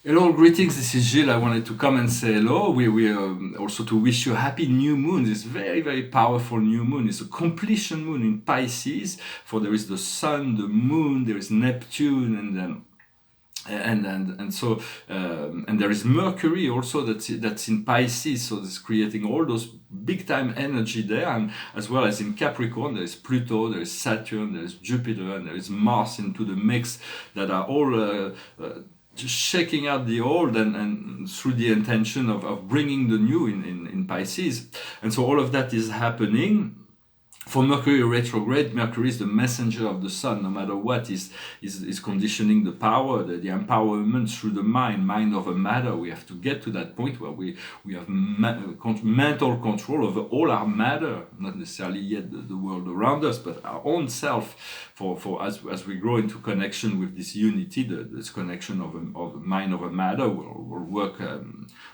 Hello, greetings. This is Gilles. I wanted to come and say hello. We also to wish you a happy new moon. This very, very powerful new moon. It's a completion moon in Pisces. For there is the sun, the moon, there is Neptune, and there is Mercury also that's in Pisces. So it's creating all those big time energy there, and as well as in Capricorn, there is Pluto, there is Saturn, there is Jupiter, and there is Mars into the mix that are all. Just shaking out the old and through the intention of bringing the new in Pisces. And so all of that is happening. For Mercury retrograde, Mercury is the messenger of the sun. No matter what, is conditioning the power, the empowerment through the mind over matter. We have to get to that point where we have mental control over all our matter, not necessarily yet the world around us, but our own self. For as we grow into connection with this unity, this connection of mind over matter will work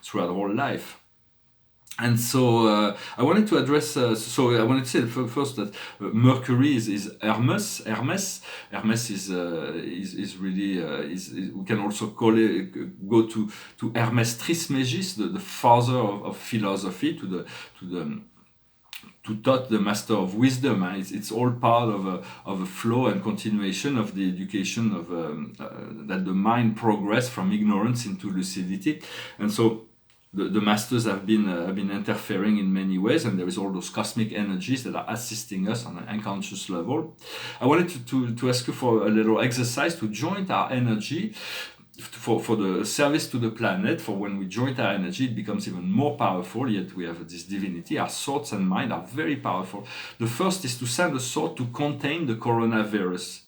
throughout our whole life. And so I wanted to address. So I wanted to say first that Mercury is Hermes. Hermes is really we can also call it go to Hermes Trismegis, the father of philosophy, to Thoth, the master of wisdom. It's all part of a flow and continuation of the education of that the mind progress from ignorance into lucidity, and so. The masters have been interfering in many ways, and there is all those cosmic energies that are assisting us on an unconscious level. I wanted to ask you for a little exercise to join our energy for the service to the planet. For when we join our energy, it becomes even more powerful, yet we have this divinity. Our thoughts and mind are very powerful. The first is to send a thought to contain the coronavirus,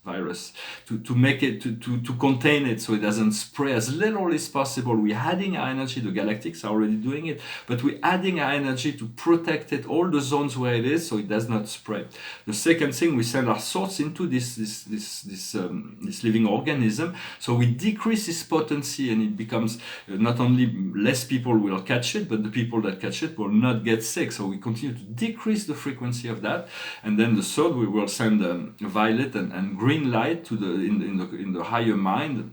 to make it, to contain it so it doesn't spread as little as possible. We're adding our energy, the galactics are already doing it, but we're adding our energy to protect it, all the zones where it is, so it does not spread. The second thing, we send our thoughts into this living organism, so we decrease its potency, and it becomes not only less people will catch it, but the people that catch it will not get sick. So we continue to decrease the frequency of that, and then the third, we will send violet and green light to in the higher mind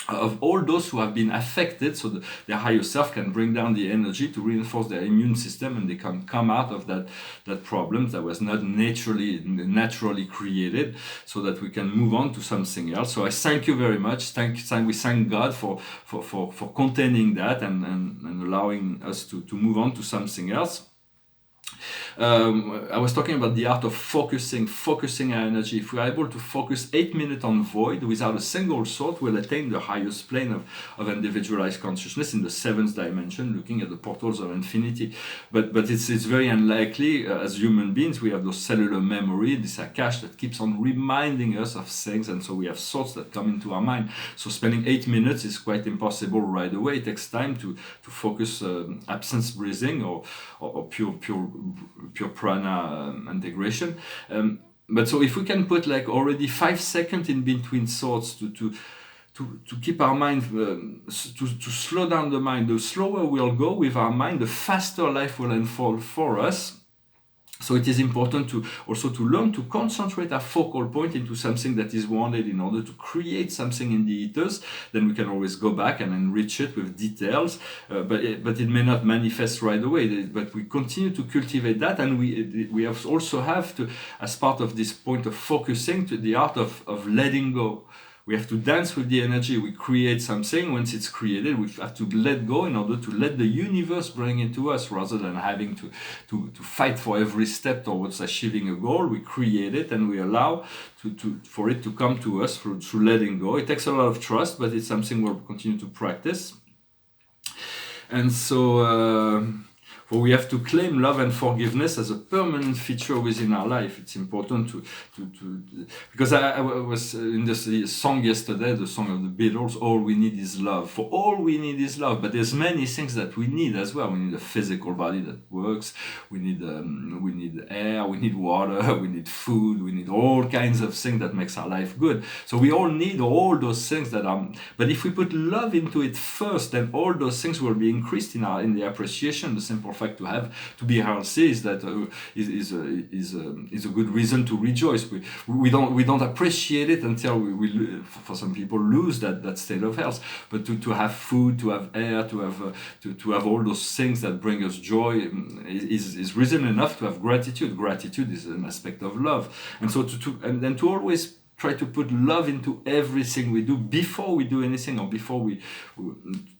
of all those who have been affected, so their higher self can bring down the energy to reinforce their immune system, and they can come out of that problem that was not naturally created, so that we can move on to something else. So I thank you very much. We thank God for containing that and allowing us to move on to something else. I was talking about the art of focusing our energy. If we are able to focus 8 minutes on void without a single thought, we'll attain the highest plane of individualized consciousness in the seventh dimension, looking at the portals of infinity. But it's very unlikely. As human beings, we have those cellular memory, this Akash that keeps on reminding us of things, and so we have thoughts that come into our mind. So spending 8 minutes is quite impossible right away. It takes time to focus absence breathing or pure prana integration. But so if we can put like already 5 seconds in between thoughts to keep our mind, to slow down the mind, the slower we'll go with our mind, the faster life will unfold for us. So it is important to also to learn to concentrate our focal point into something that is wanted in order to create something in the ethers. Then we can always go back and enrich it with details, but it may not manifest right away. But we continue to cultivate that, and we also have to, as part of this point of focusing, to the art of letting go. We have to dance with the energy. We create something. Once it's created, we have to let go in order to let the universe bring it to us, rather than having to fight for every step towards achieving a goal. We create it, and we allow for it to come to us through letting go. It takes a lot of trust, but it's something we'll continue to practice. And so for we have to claim love and forgiveness as a permanent feature within our life. It's important to because I was in this song yesterday, the song of the Beatles, All We Need Is Love. For all we need is love, but there's many things that we need as well. We need a physical body that works, we need air, we need water, we need food, we need all kinds of things that makes our life good. So we all need all those things that are, but if we put love into it first, then all those things will be increased in the appreciation. The simple fact to be healthy is that is a good reason to rejoice. We don't appreciate it until we for some people lose that state of health. But to have food, to have air, to have all those things that bring us joy is reason enough to have gratitude. Gratitude is an aspect of love, and so to always try to put love into everything we do before we do anything, or before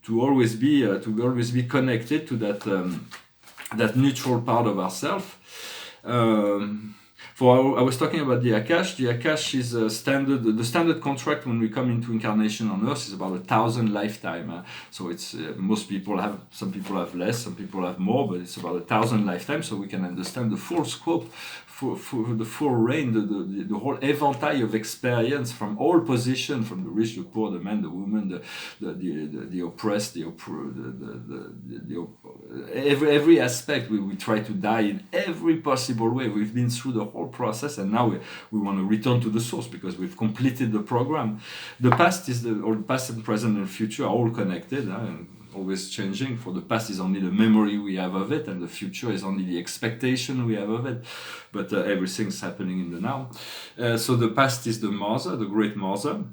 to always be connected to that neutral part of ourselves. I was talking about the Akash. The Akash is the standard contract when we come into incarnation on Earth is about 1,000 lifetime. So it's most people have, some people have less, some people have more, but it's about 1,000 lifetimes. So we can understand the full scope, for the full range, the whole éventail of experience from all positions, from the rich, the poor, the man, the woman, the oppressed, every aspect. We try to die in every possible way. We've been through the whole process, and now we want to return to the source because we've completed the program. The past past and present and future are all connected. And always changing. For the past is only the memory we have of it, and the future is only the expectation we have of it. But everything's happening in the now. So the past is the mother, the great mother,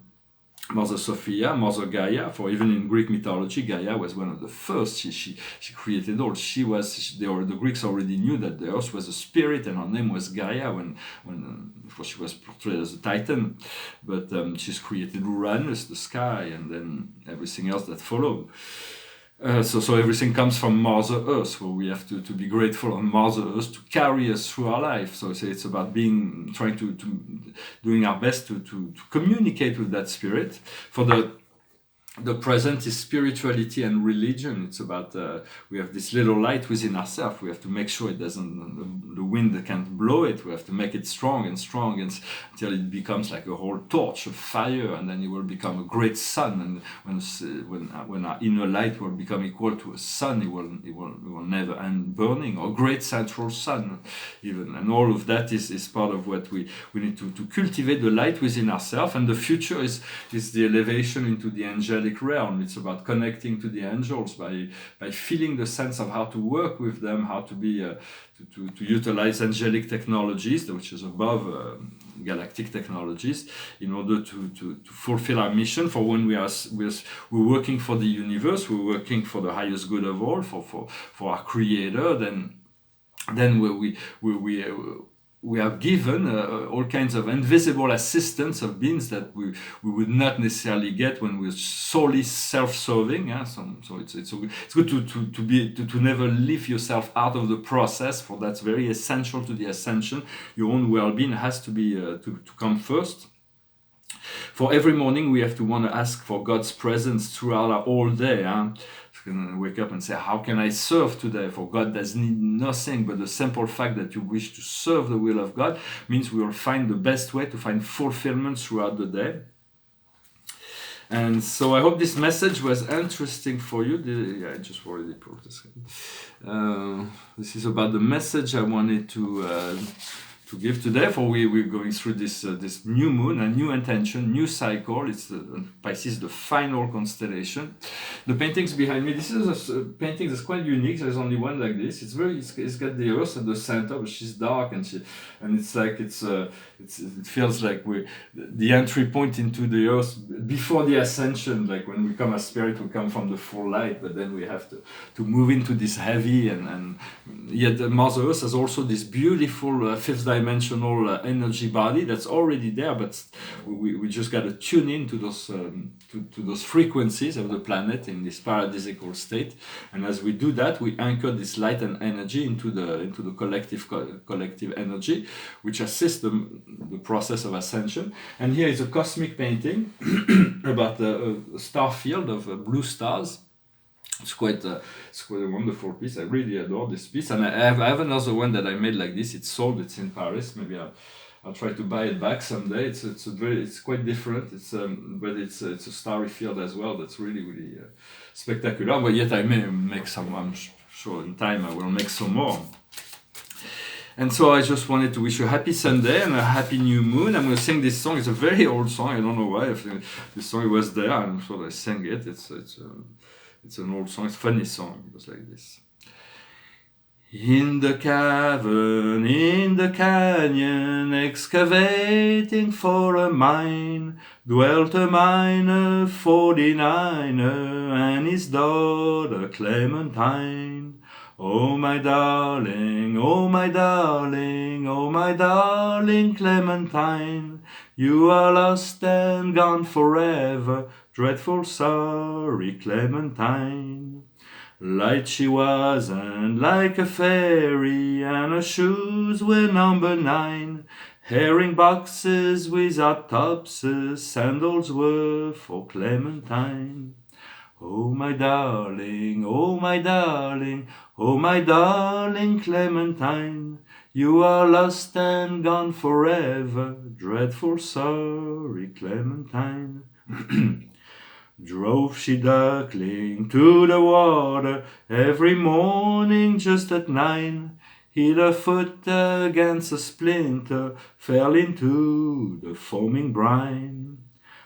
Mother Sophia, Mother Gaia. For even in Greek mythology, Gaia was one of the first. She created all. The Greeks already knew that the earth was a spirit, and her name was Gaia when before she was portrayed as a Titan. But she's created Uranus, the sky, and then everything else that followed. So everything comes from Mother Earth, where we have to be grateful on Mother Earth to carry us through our life. So it's about trying to doing our best to communicate with that spirit. For the present is spirituality and religion. It's about we have this little light within ourselves. We have to make sure the wind can't blow it. We have to make it strong until it becomes like a whole torch of fire, and then it will become a great sun. And when our inner light will become equal to a sun, it will never end burning, or great central sun even. And all of that is part of what we need to cultivate the light within ourselves. And the future is the elevation into the angelic realm. It's about connecting to the angels by feeling the sense of how to work with them, how to be to utilize angelic technologies, which is above galactic technologies, in order to fulfill our mission. For when we're working for the universe, we're working for the highest good of all, for our Creator. Then we are given all kinds of invisible assistance of beings that we would not necessarily get when we're solely self-serving. So it's good to never leave yourself out of the process, for that's very essential to the ascension. Your own well-being has to be to come first. For every morning we have to want to ask for God's presence throughout our whole day. Can wake up and say, how can I serve today? For God does need nothing but the simple fact that you wish to serve the will of God means we will find the best way to find fulfillment throughout the day. And so I hope this message was interesting for you. I just already put this. This is about the message I wanted to give today. For we're going through this new moon, a new intention, new cycle. It's Pisces, the final constellation. The paintings behind me. This is a painting that's quite unique. There's only one like this. It's got the Earth at the center, but she's dark, and it's like it feels like the entry point into the Earth before the ascension. Like when we come as spirit, we come from the full light, but then we have to move into this heavy and yet Mother Earth has also this beautiful fifth dimensional energy body that's already there, but we just got to tune in to those frequencies of the planet in this paradisical state. And as we do that, we anchor this light and energy into the collective energy, which assists the process of ascension. And here is a cosmic painting about a star field of blue stars. It's quite a wonderful piece. I really adore this piece, and I have another one that I made like this. It's sold. It's in Paris. Maybe I'll try to buy it back someday. It's quite different. But it's a starry field as well. That's really spectacular. But yet I may make some. I'm sure in time I will make some more. And so I just wanted to wish you a happy Sunday and a happy new moon. I'm going to sing this song. It's a very old song. I don't know why. This song was there. I'm sure I sang it. It's an old song. It's a funny song. It goes like this. In the cavern, in the canyon, excavating for a mine, dwelt a miner, 49er, and his daughter Clementine. Oh my darling, oh my darling, oh my darling Clementine, you are lost and gone forever, dreadful sorry Clementine. Light she was and like a fairy, and her shoes were number 9. Herring boxes without topses, sandals were for Clementine. Oh my darling, oh my darling, oh my darling Clementine, you are lost and gone forever, dreadful sorry Clementine. Drove she duckling to the water every morning just at 9. Hit her foot against a splinter, fell into the foaming brine.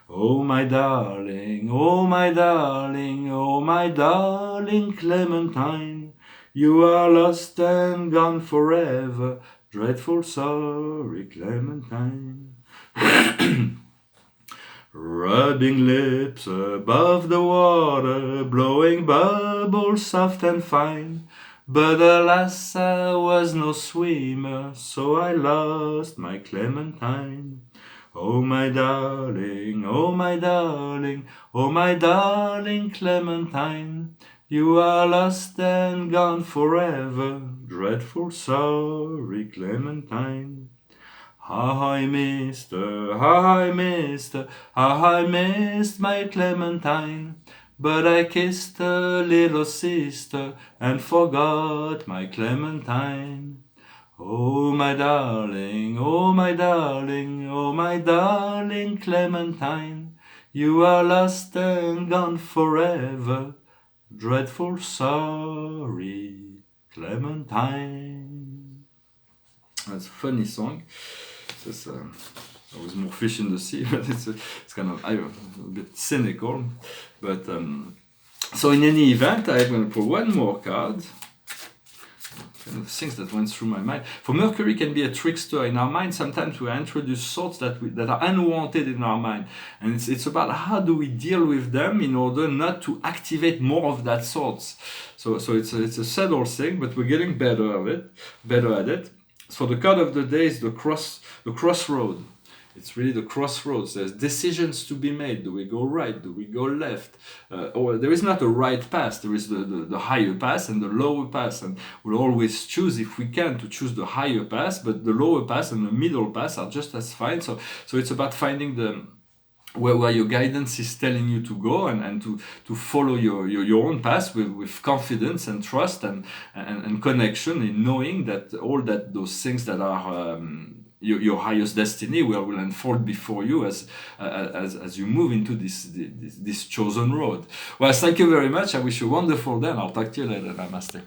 Oh my darling, oh my darling, oh my darling Clementine, you are lost and gone forever, dreadful sorry Clementine. Rubbing lips above the water, blowing bubbles soft and fine. But alas, I was no swimmer, so I lost my Clementine. Oh my darling, oh my darling, oh my darling Clementine, you are lost and gone forever, dreadful sorry Clementine. How I missed her, how I missed her, how I missed my Clementine. But I kissed her little sister and forgot my Clementine. Oh my darling, oh my darling, oh my darling Clementine, you are lost and gone forever, dreadful sorry Clementine. That's a funny song. There was more fish in the sea, but it's kind of a bit cynical. But so in any event, I'm going to pull one more card. Kind of things that went through my mind. For Mercury can be a trickster in our mind. Sometimes we introduce thoughts that are unwanted in our mind, and it's about how do we deal with them in order not to activate more of that thoughts. So it's a subtle thing, but we're getting better at it. So the card of the day is the crossroad. It's really the crossroads. There's decisions to be made. Do we go right? Do we go left? Or there is not a right path. There is the higher path and the lower path. And we'll always choose, if we can, to choose the higher path. But the lower path and the middle path are just as fine. So it's about finding where your guidance is telling you to go, and to follow your own path with confidence and trust and connection, in knowing that those things that are your highest destiny will unfold before you as you move into this chosen road. Well, thank you very much. I wish you a wonderful day, and I'll talk to you later. Namaste.